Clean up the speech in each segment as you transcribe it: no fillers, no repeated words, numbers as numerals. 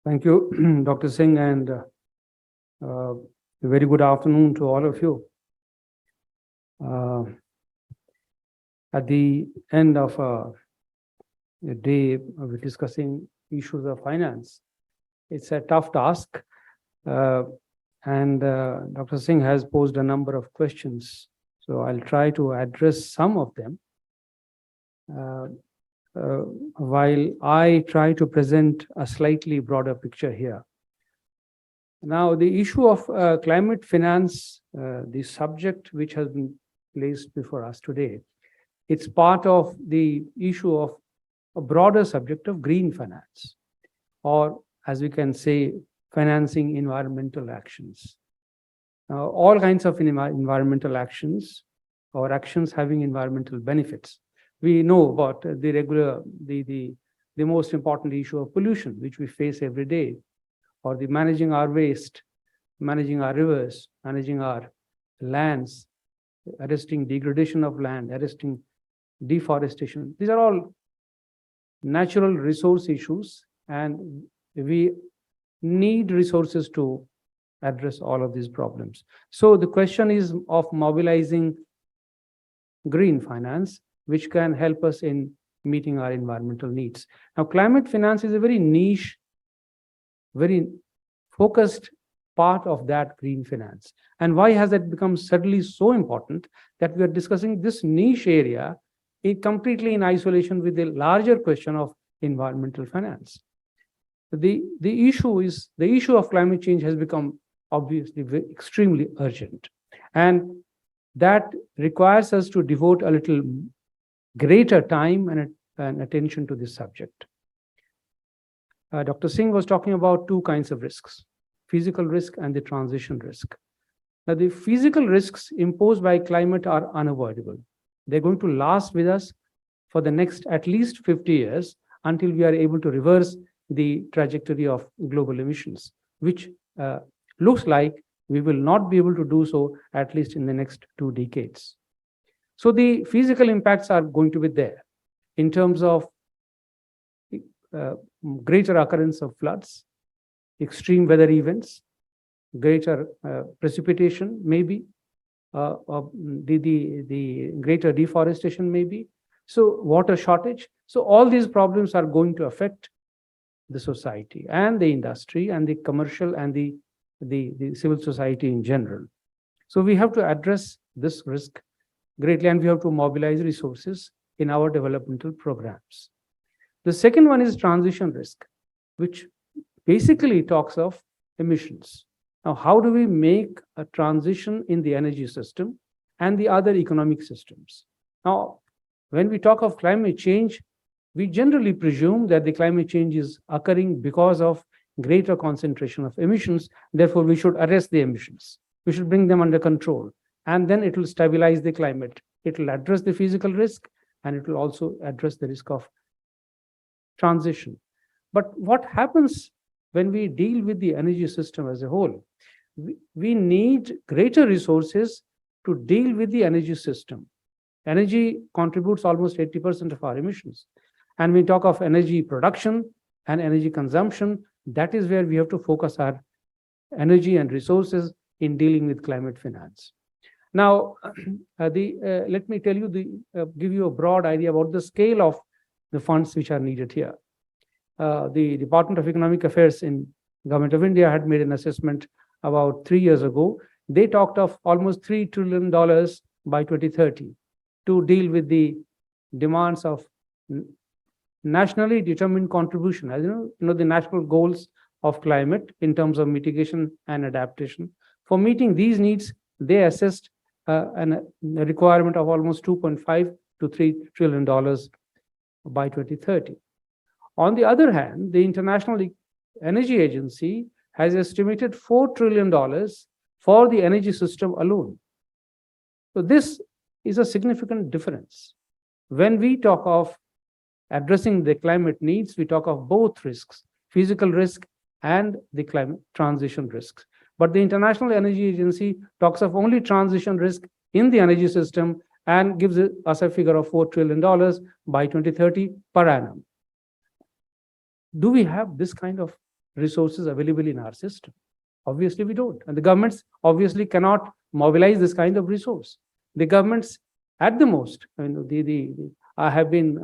Thank you, Dr. Singh, and a very good afternoon to all of you. At the end of a day of discussing issues of finance, it's a tough task, and Dr. Singh has posed a number of questions, so I'll try to address some of them. While I try to present a slightly broader picture here. Now, the issue of climate finance, the subject which has been placed before us today, it's part of the issue of a broader subject of green finance, or as we can say, financing environmental actions. All kinds of environmental actions or actions having environmental benefits. We know about the most important issue of pollution, which we face every day, or the managing our waste, managing our rivers, managing our lands, arresting degradation of land, arresting deforestation. These are all natural resource issues, and we need resources to address all of these problems. So the question is of mobilizing green finance, which can help us in meeting our environmental needs. Now, climate finance is a very niche, very focused part of that green finance. And why has that become suddenly so important that we are discussing this niche area completely in isolation with the larger question of environmental finance? The issue of climate change has become obviously extremely urgent. And that requires us to devote a little greater time and attention to this subject. Dr. Singh was talking about two kinds of risks, physical risk and the transition risk. Now, the physical risks imposed by climate are unavoidable. They're going to last with us for the next at least 50 years until we are able to reverse the trajectory of global emissions, which looks like we will not be able to do so at least in the next 2 decades. So the physical impacts are going to be there in terms of greater occurrence of floods, extreme weather events, greater precipitation, maybe, the greater deforestation, maybe. So water shortage. So all these problems are going to affect the society and the industry and the commercial and the civil society in general. So we have to address this risk greatly, and we have to mobilize resources in our developmental programs. The second one is transition risk, which basically talks of emissions. Now, how do we make a transition in the energy system and the other economic systems? Now, when we talk of climate change, we generally presume that the climate change is occurring because of greater concentration of emissions. Therefore, we should arrest the emissions. We should bring them under control. And then it will stabilize the climate. It will address the physical risk, and it will also address the risk of transition. But what happens when we deal with the energy system as a whole? We need greater resources to deal with the energy system. Energy contributes almost 80% of our emissions. And we talk of energy production and energy consumption. That is where we have to focus our energy and resources in dealing with climate finance. Now, let me tell you, give you a broad idea about the scale of the funds which are needed here. The Department of Economic Affairs in Government of India had made an assessment about 3 years ago. They talked of almost $3 trillion by 2030 to deal with the demands of nationally determined contribution, as you know, the national goals of climate in terms of mitigation and adaptation. For meeting these needs, they assessed a requirement of almost $2.5 to $3 trillion by 2030. On the other hand, the International Energy Agency has estimated $4 trillion for the energy system alone. So this is a significant difference. When we talk of addressing the climate needs, we talk of both risks, physical risk and the climate transition risks. But the International Energy Agency talks of only transition risk in the energy system and gives us a figure of $4 trillion by 2030 per annum. Do we have this kind of resources available in our system? Obviously, we don't. And the governments obviously cannot mobilize this kind of resource. The governments, at the most, I have been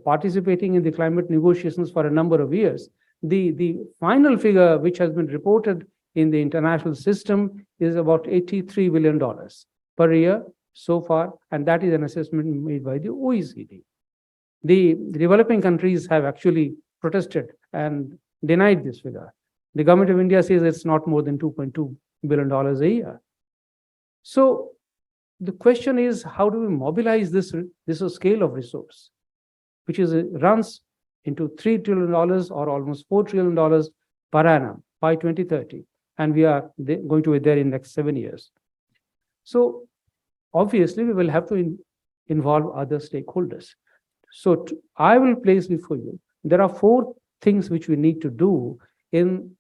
participating in the climate negotiations for a number of years. The final figure, which has been reported in the international system, is about $83 billion per year so far, and that is an assessment made by the OECD. The developing countries have actually protested and denied this figure. The government of India says it's not more than $2.2 billion a year. So the question is, how do we mobilize this scale of resource, which runs into $3 trillion or almost $4 trillion per annum by 2030, and we are going to be there in the next 7 years. So obviously, we will have to involve other stakeholders. So I will place before you, there are 4 things which we need to do in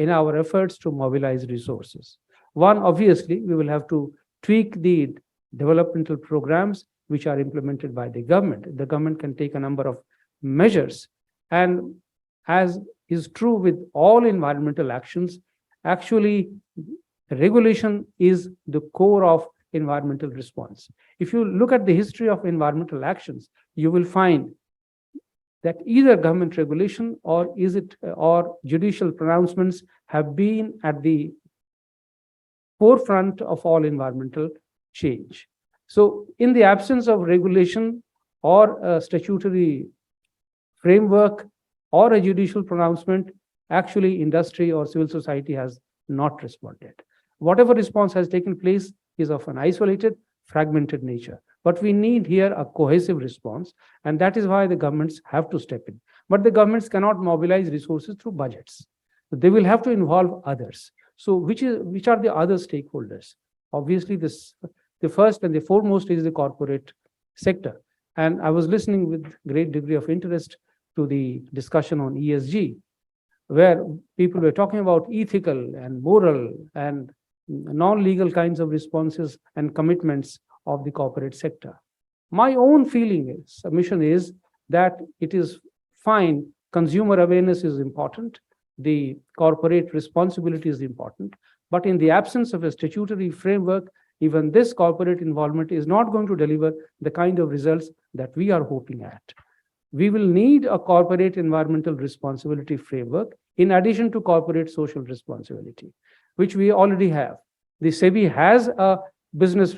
our efforts to mobilize resources. One, obviously, we will have to tweak the developmental programs which are implemented by the government. The government can take a number of measures. And as is true with all environmental actions, actually, regulation is the core of environmental response. If you look at the history of environmental actions, you will find that either government regulation or judicial pronouncements have been at the forefront of all environmental change. So in the absence of regulation or a statutory framework or a judicial pronouncement, actually industry or civil society has not responded. Whatever response has taken place is of an isolated, fragmented nature. But we need here a cohesive response, and that is why the governments have to step in. But the governments cannot mobilize resources through budgets. They will have to involve others. So which are the other stakeholders? Obviously, the first and the foremost is the corporate sector. And I was listening with great degree of interest to the discussion on ESG, where people were talking about ethical and moral and non-legal kinds of responses and commitments of the corporate sector. My own submission is that it is fine, consumer awareness is important, the corporate responsibility is important, but in the absence of a statutory framework, even this corporate involvement is not going to deliver the kind of results that we are hoping at. We will need a corporate environmental responsibility framework in addition to corporate social responsibility, which we already have. The SEBI has a business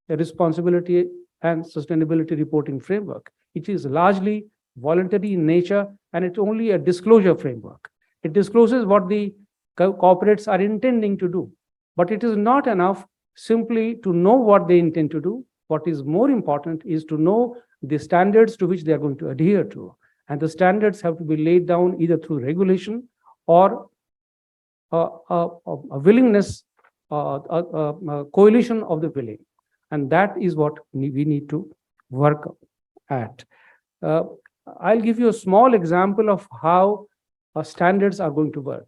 responsibility and sustainability reporting framework. It is largely voluntary in nature, and it's only a disclosure framework. It discloses what the corporates are intending to do, but it is not enough simply to know what they intend to do. What is more important is to know the standards to which they are going to adhere to. And the standards have to be laid down either through regulation or a willingness, a coalition of the willing. And that is what we need to work at. I'll give you a small example of how standards are going to work.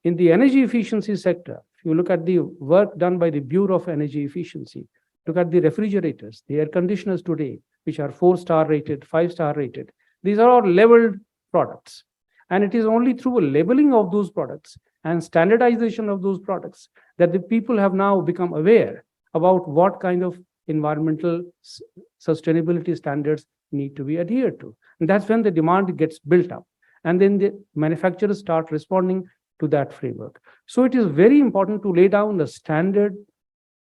In the energy efficiency sector, if you look at the work done by the Bureau of Energy Efficiency, look at the refrigerators, the air conditioners today, which are 4-star rated, 5-star rated. These are all labeled products. And it is only through a labeling of those products and standardization of those products that the people have now become aware about what kind of environmental sustainability standards need to be adhered to. And that's when the demand gets built up. And then the manufacturers start responding to that framework. So it is very important to lay down a standard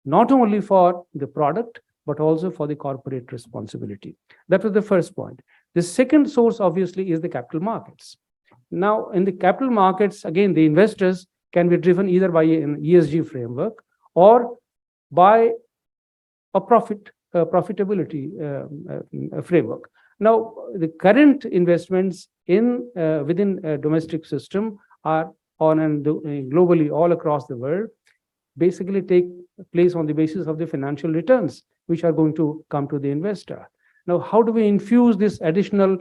not only for the product, but also for the corporate responsibility. That was the first point. The second source, obviously, is the capital markets. Now, in the capital markets, again, the investors can be driven either by an ESG framework or by a profitability framework. Now, the current investments within a domestic system are globally all across the world, basically take place on the basis of the financial returns, which are going to come to the investor. Now, how do we infuse this additional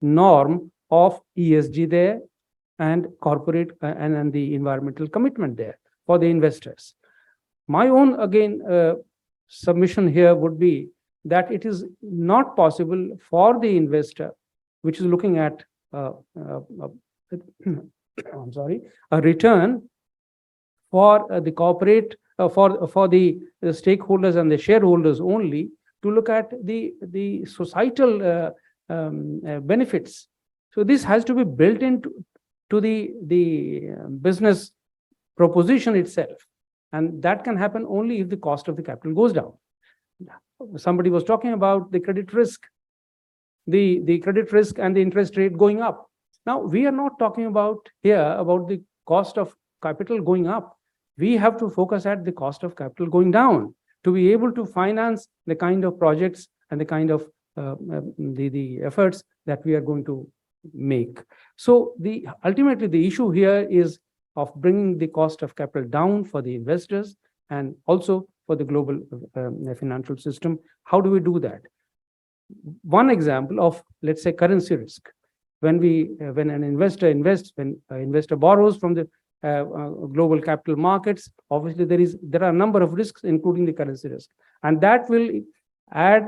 norm of ESG there and corporate and the environmental commitment there for the investors? My own, again, submission here would be that it is not possible for the investor, which is looking at I'm sorry, a return for the corporate, for the stakeholders and the shareholders only, to look at the societal benefits. So this has to be built into the business proposition itself, and that can happen only if the cost of the capital goes down. Somebody was talking about the credit risk, the credit risk and the interest rate going up. Now, we are not talking about here about the cost of capital going up. We have to focus at the cost of capital going down to be able to finance the kind of projects and the kind of the efforts that we are going to make. So ultimately the issue here is of bringing the cost of capital down for the investors and also for the global financial system. How do we do that? One example of, let's say, currency risk. When an investor invests, when an investor borrows from the global capital markets, obviously there are a number of risks, including the currency risk, and that will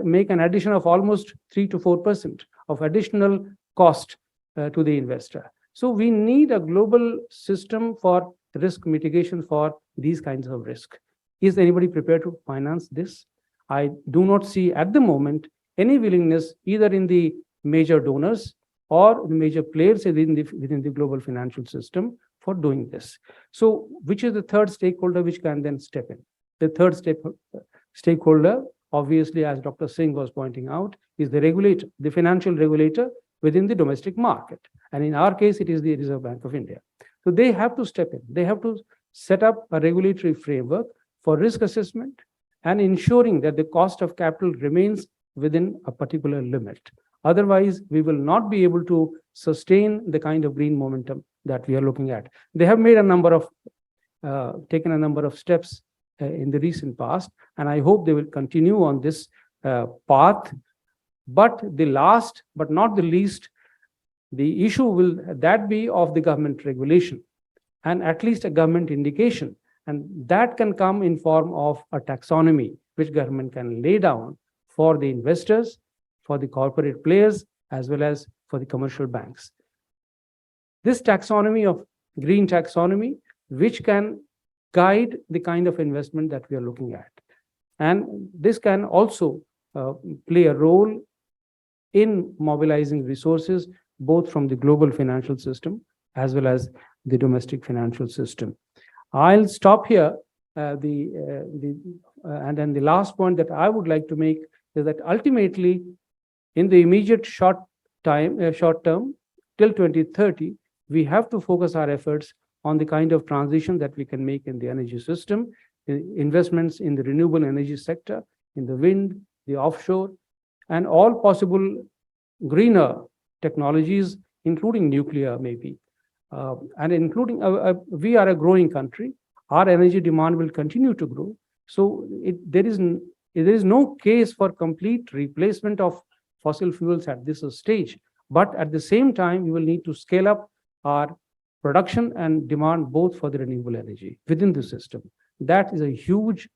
make an addition of almost 3 to 4% of additional cost to the investor. So we need a global system for risk mitigation for these kinds of risk. Is anybody prepared to finance this? I do not see at the moment any willingness either in the major donors or the major players within the global financial system for doing this. So which is the third stakeholder which can then step in? The third stakeholder, obviously, as Dr. Singh was pointing out, is the regulator, the financial regulator within the domestic market. And in our case, it is the Reserve Bank of India. So they have to step in. They have to set up a regulatory framework for risk assessment and ensuring that the cost of capital remains within a particular limit. Otherwise, we will not be able to sustain the kind of green momentum that we are looking at. They have made taken a number of steps in the recent past, and I hope they will continue on this path. But the last, but not the least, the issue will that be of the government regulation and at least a government indication. And that can come in form of a taxonomy, which government can lay down for the investors, for the corporate players, as well as for the commercial banks. This taxonomy of green taxonomy, which can guide the kind of investment that we are looking at. And this can also play a role in mobilizing resources, both from the global financial system as well as the domestic financial system. I'll stop here. And then the last point that I would like to make is that ultimately, in the immediate short term, till 2030, we have to focus our efforts on the kind of transition that we can make in the energy system, investments in the renewable energy sector, in the wind, the offshore, and all possible greener technologies, including nuclear maybe. And including, we are a growing country. Our energy demand will continue to grow. So there is no case for complete replacement of fossil fuels at this stage. But at the same time, we will need to scale up our production and demand both for the renewable energy within the system. That is a huge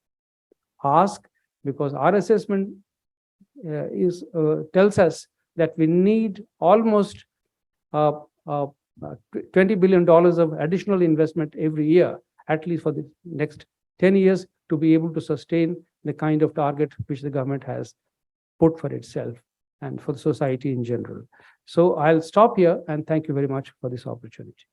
ask, because our assessment tells us that we need almost $20 billion of additional investment every year, at least for the next 10 years, to be able to sustain the kind of target which the government has put for itself and for the society in general. So I'll stop here and thank you very much for this opportunity.